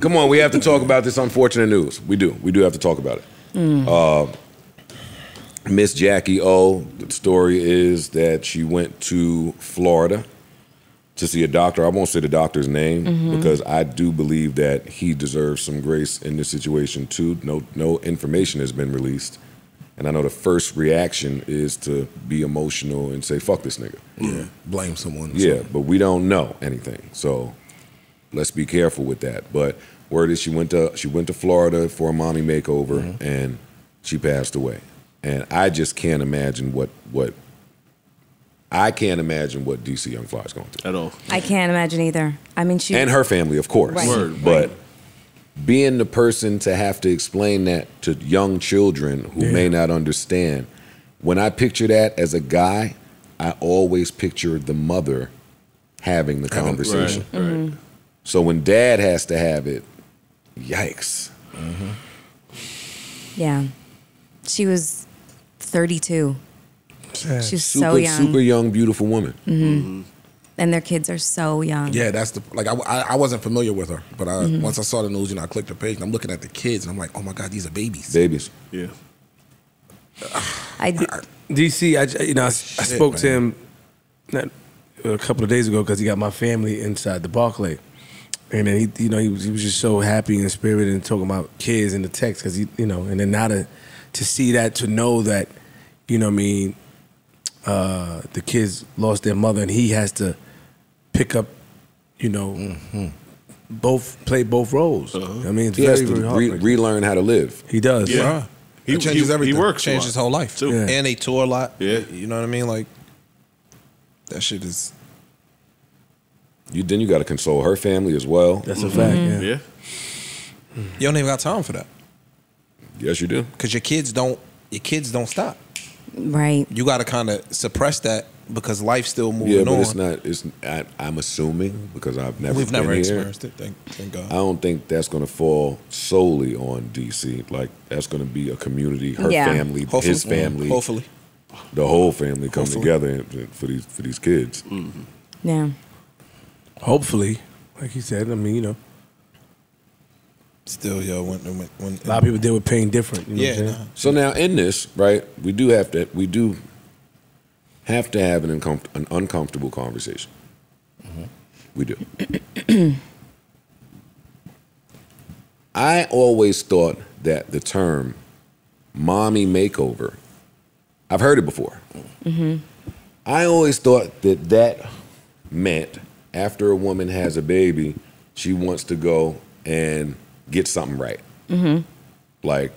Come on, we have to talk about this unfortunate news. We do have to talk about it. Miss Jacky O, the story is that she went to Florida to see a doctor. I won't say the doctor's name because I do believe that he deserves some grace in this situation too. No information has been released. And I know the first reaction is to be emotional and say, fuck this nigga. Yeah, blame someone. Yeah, but we don't know anything. So let's be careful with that. But word is she went to Florida for a mommy makeover and she passed away. And I just can't imagine what DC YoungFly is going through. At all. I can't imagine either. I mean, she... And her family, of course. Right. Word, but being the person to have to explain that to young children who may not understand, when I picture that as a guy, I always picture the mother having the conversation. Right. So when dad has to have it, yikes. Yeah. She was 32. She's so young. Super young, beautiful woman. And their kids are so young. Yeah, that's the like. I wasn't familiar with her, but once I saw the news, I clicked the page and I'm looking at the kids and I'm like, oh my God, these are babies. Babies. Yeah. DC, I spoke to him a couple of days ago because he got my family inside the Barclay. And then he was just so happy and spirited and talking about kids in the text because and then now to see that, to know that, the kids lost their mother and he has to pick up, play both roles. I mean, it's He very, has to very hard. relearn how to live. He does. Yeah. It changes everything. He works Changed his whole life too. Yeah. And they tour a lot. Yeah. You know what I mean? Like that shit is. Then you got to console her family as well. That's a fact. Yeah. You don't even got time for that Yes, you do. because your kids don't stop. Right. You got to kind of suppress that because life's still moving Yeah, but on. I'm assuming because We've never been here, experienced it. Thank God. I don't think that's going to fall solely on DC. Like that's going to be a community, her family, Hopefully. his family, Hopefully. the whole family come Hopefully. together for these kids. Yeah. Hopefully, like he said, I mean, Still, yo, when a lot of people deal with pain different. You know what I'm saying? So now in this, right, we do have to have an uncomfortable conversation. We do. I always thought that the term mommy makeover, I've heard it before. I always thought that meant after a woman has a baby, she wants to go and get something right. Like,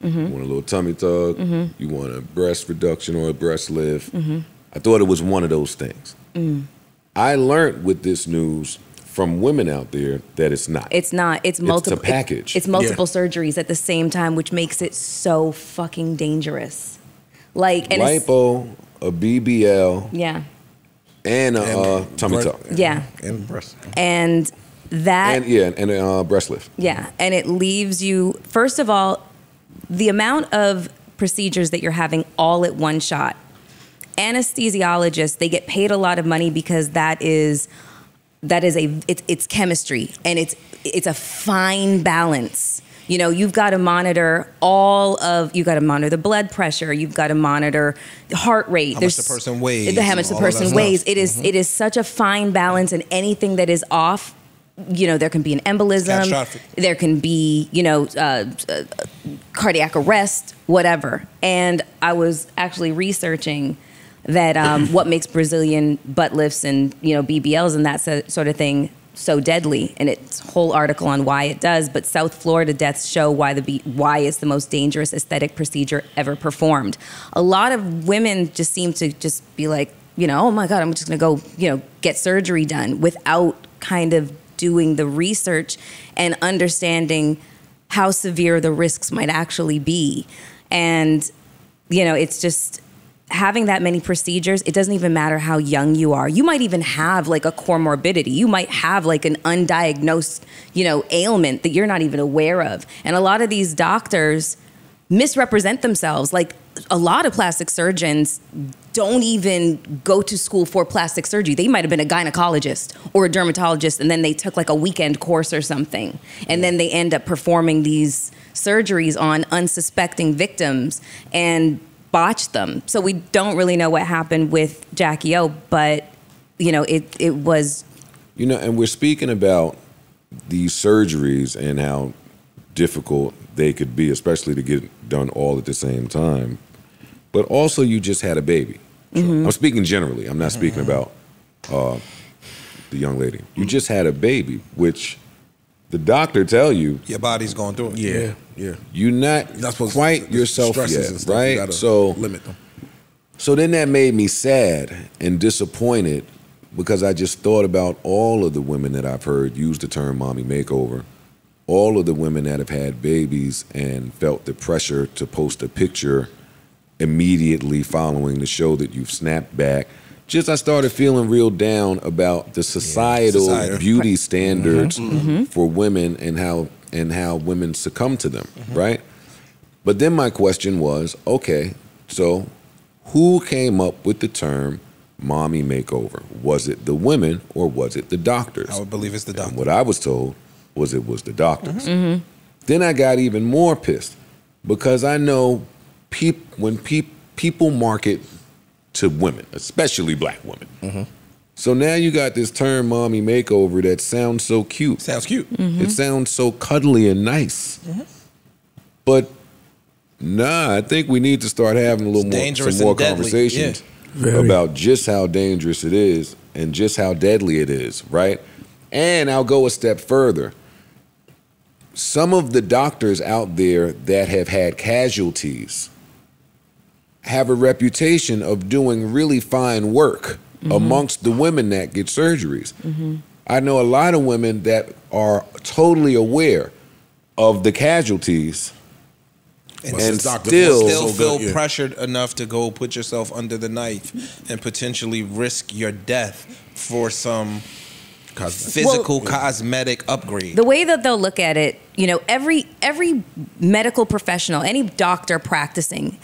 you want a little tummy tuck, you want a breast reduction or a breast lift. I thought it was one of those things. I learned with this news from women out there that it's not. It's not. It's multiple. It's a package. It's multiple surgeries at the same time, which makes it so fucking dangerous. Like, and lipo, a BBL, yeah, and a tummy tuck. Yeah. And breast. And that. And a breast lift. Yeah. And it leaves you, first of all, the amount of procedures that you're having all at one shot. Anesthesiologists, they get paid a lot of money because it's chemistry and it's a fine balance. You've got to monitor you've got to monitor the blood pressure, you've got to monitor the heart rate. How much the person weighs. How much the person weighs. It is such a fine balance, and anything that is off, there can be an embolism, Catastrophic. there can be, cardiac arrest, whatever. And I was actually researching that what makes Brazilian butt lifts and BBLs and that sort of thing so deadly, and it's a whole article on why it does. But South Florida deaths show why it's the most dangerous aesthetic procedure ever performed. A lot of women just seem to just be like, oh my God, I'm just gonna go, get surgery done without kind of doing the research and understanding how severe the risks might actually be. And it's just having that many procedures, it doesn't even matter how young you are. You might even have like a comorbidity. You might have like an undiagnosed, ailment that you're not even aware of. And a lot of these doctors misrepresent themselves. Like a lot of plastic surgeons don't even go to school for plastic surgery. They might have been a gynecologist or a dermatologist, and then they took like a weekend course or something. And then they end up performing these surgeries on unsuspecting victims and botch them. So we don't really know what happened with Jacky O, but it was. And we're speaking about these surgeries and how difficult they could be, especially to get done all at the same time. But also, you just had a baby. I'm speaking generally. I'm not speaking about the young lady. You just had a baby, which the doctor tell you your body's going through it. Yeah. You're not quite yourself yet, right? So limit them. So then that made me sad and disappointed because I just thought about all of the women that I've heard use the term mommy makeover. All of the women that have had babies and felt the pressure to post a picture immediately following the show that you've snapped back. I started feeling real down about the societal beauty standards for women and how women succumb to them, right? But then my question was, okay, so who came up with the term mommy makeover? Was it the women or was it the doctors? I would believe it's the doctors. And what I was told was it was the doctors. Then I got even more pissed because I know when people market to women, especially black women. So now you got this term mommy makeover that sounds so cute. Sounds cute. It sounds so cuddly and nice. But nah, I think we need to start having some more conversations about just how dangerous it is and just how deadly it is, right? And I'll go a step further. Some of the doctors out there that have had casualties have a reputation of doing really fine work amongst the women that get surgeries. I know a lot of women that are totally aware of the casualties and still feel pressured enough to go put yourself under the knife and potentially risk your death for some physical cosmetic upgrade. The way that they'll look at it, every medical professional, any doctor practicing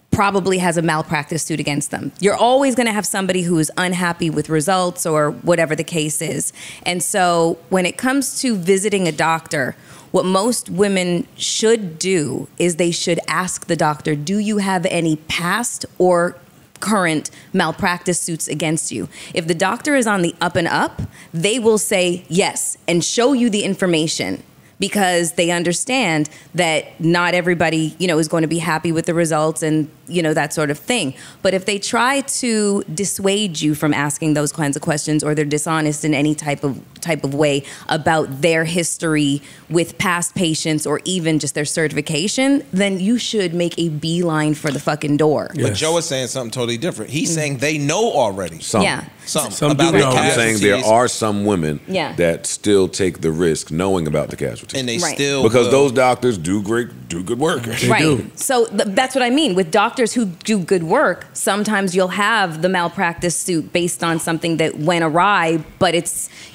probably has a malpractice suit against them. You're always going to have somebody who is unhappy with results or whatever the case is. And so when it comes to visiting a doctor, what most women should do is they should ask the doctor, do you have any past or current malpractice suits against you? If the doctor is on the up and up, they will say yes and show you the information, because they understand that not everybody, is going to be happy with the results and, that sort of thing. But if they try to dissuade you from asking those kinds of questions, or they're dishonest in any type of way about their history with past patients or even just their certification, then you should make a beeline for the fucking door. But Joe is saying something totally different. He's saying they know already. Some about the I'm saying there are some women that still take the risk knowing about the casualties. And they still because those doctors do good work. Right. So that's what I mean. With doctors who do good work, sometimes you'll have the malpractice suit based on something that went awry, but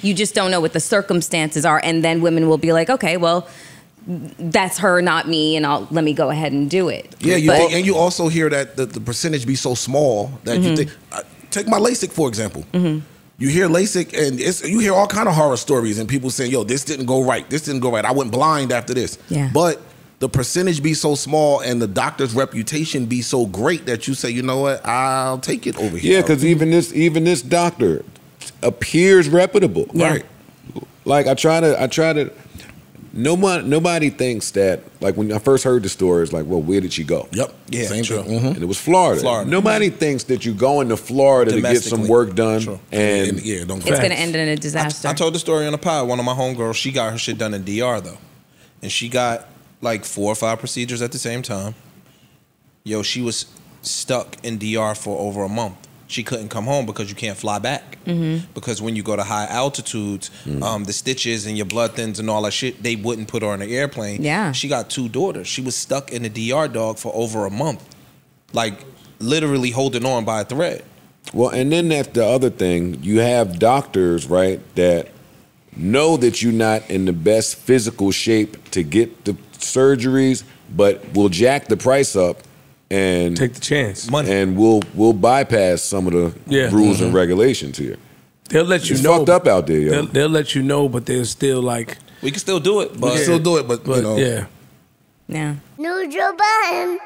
you just don't know what the circumstances are. And then women will be like, okay, well, that's her, not me, and let me go ahead and do it. Yeah, you also hear that the percentage be so small that you think. Take my LASIK for example. You hear LASIK, and you hear all kind of horror stories, and people saying, "Yo, this didn't go right. This didn't go right. I went blind after this." Yeah. But the percentage be so small, and the doctor's reputation be so great that you say, "You know what? I'll take it over here." Yeah, because even this doctor appears reputable. Yeah. Right. Like I try to. Nobody thinks that, like when I first heard the story, it's like, well, where did she go? Yep. Yeah, same true. thing. And it was Florida. Nobody thinks that you going to Florida to get some work done. And it's going to end in a disaster. I told the story on the pod. One of my homegirls, she got her shit done in DR though. And she got like 4 or 5 procedures at the same time. Yo, she was stuck in DR for over a month. She couldn't come home because you can't fly back. Because when you go to high altitudes, the stitches and your blood thins and all that shit, they wouldn't put her on an airplane. Yeah. She got 2 daughters. She was stuck in the DR, dog, for over a month. Like, literally holding on by a thread. Well, and then that's the other thing. You have doctors, right, that know that you're not in the best physical shape to get the surgeries, but we'll jack the price up and Take the chance. Money. and we'll bypass some of the Yeah. rules and regulations here. They'll let you It's know. fucked up out there, yo. They'll let you know, but they're still like, We can still do it, but Still do it, but, but you know. yeah. Yeah. Neutral button.